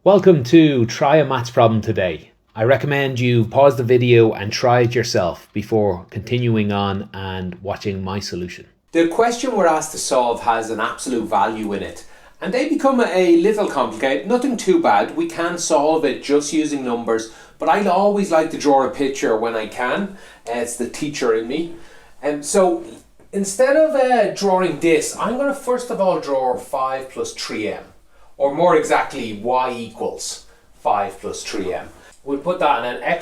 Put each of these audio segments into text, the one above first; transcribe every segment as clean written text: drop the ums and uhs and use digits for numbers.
Welcome to Try a Maths Problem Today. I recommend you pause the video and try it yourself before continuing on and watching my solution. The question we're asked to solve has an absolute value in it, and they become a little complicated. Nothing too bad. We can solve it just using numbers, but I always like to draw a picture when I can. It's the teacher in me. So instead of drawing this, I'm going to first of all draw 5 plus 3m. Or more exactly, y equals 5 plus 3m. We'll put that in an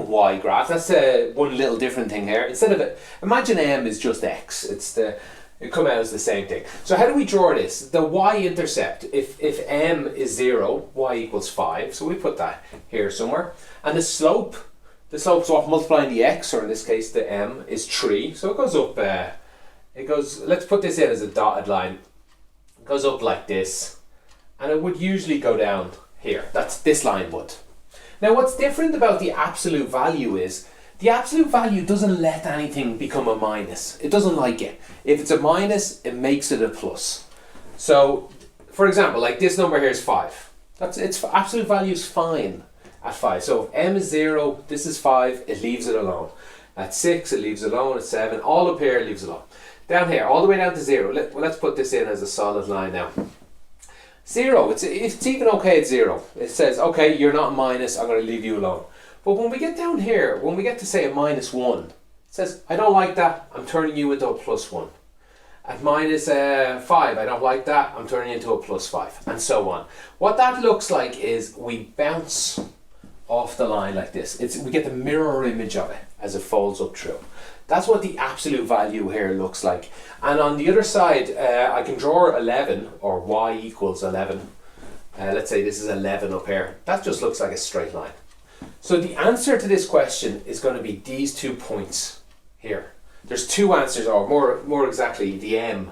my graph. That's one little different thing here. Instead of imagine m is just x. It come out as the same thing. So how do we draw this? The y-intercept, if m is 0, y equals 5. So we put that here somewhere. And the slope is what multiplying the x, or in this case the m, is 3. So it goes up, let's put this in as a dotted line. Goes up like this, and it would usually go down here. This line would. Now what's different about the absolute value is the absolute value doesn't let anything become a minus. It doesn't like it. If it's a minus, it makes it a plus. So for example, like this number here is 5. Its absolute value is fine at 5. So if m is 0, this is 5, it leaves it alone. At 6 it leaves it alone, at 7, all up here it leaves it alone. Down here, all the way down to 0. Let's put this in as a solid line now. 0, it's even okay at 0. It says, okay, you're not a minus, I'm going to leave you alone. But when we get down here, when we get to say a minus 1, it says, I don't like that, I'm turning you into a plus 1. At minus 5, I don't like that, I'm turning you into a plus 5, and so on. What that looks like is we bounce off the line like this. We get the mirror image of it as it folds up through. That's what the absolute value here looks like. And on the other side, I can draw 11, or y equals 11. Let's say this is 11 up here. That just looks like a straight line. So the answer to this question is going to be these 2 points here. There's 2 answers, or more exactly, the m,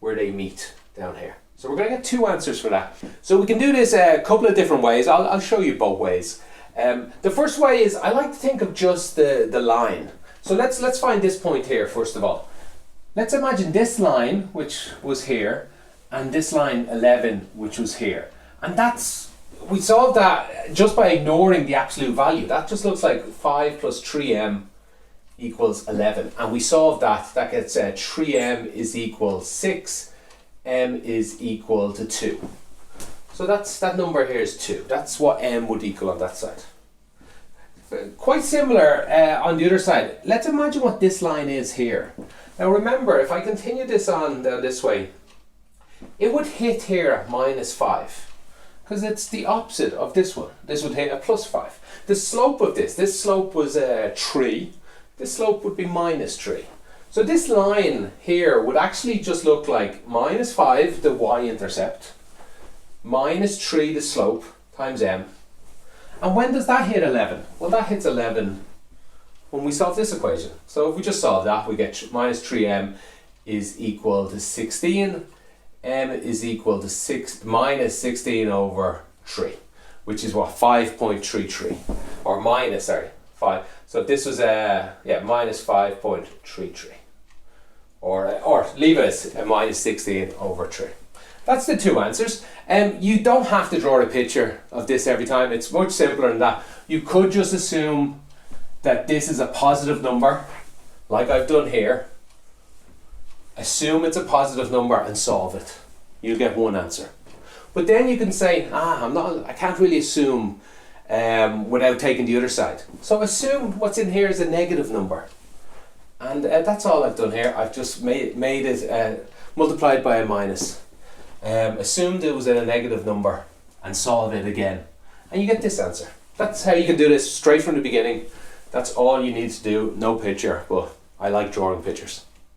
where they meet down here. So we're going to get 2 answers for that. So we can do this a couple of different ways. I'll show you both ways. The first way is I like to think of just the line. So let's find this point here first of all. Let's imagine this line, which was here, and this line 11, which was here. And we solved that just by ignoring the absolute value. That just looks like 5 plus 3m equals 11. And we solved that. That gets 3m is equal 6, m is equal to 2. So that number here is 2. That's what m would equal on that side. Quite similar on the other side. Let's imagine what this line is here. Now remember, if I continue this on down this way, it would hit here at minus 5, because it's the opposite of this one. This would hit a plus 5. The slope of this slope was 3. This slope would be minus 3. So this line here would actually just look like minus 5, the y-intercept, minus 3, the slope, times m. And when does that hit 11? Well, that hits 11 when we solve this equation. So if we just solve that, we get minus 3m is equal to 16. M is equal to minus 16 over 3, which is what, 5.33. Or minus, 5. So this was minus 5.33. Or leave it as a minus 16 over 3. That's the 2 answers. You don't have to draw a picture of this every time. It's much simpler than that. You could just assume that this is a positive number, like I've done here. Assume it's a positive number and solve it. You'll get 1 answer. But then you can say, I can't really assume without taking the other side. So assume what's in here is a negative number. And that's all I've done here. I've just made it multiplied by a minus. Assumed it was in a negative number and solve it again, and you get this answer. That's how you can do this straight from the beginning. That's all you need to do, no picture, but I like drawing pictures.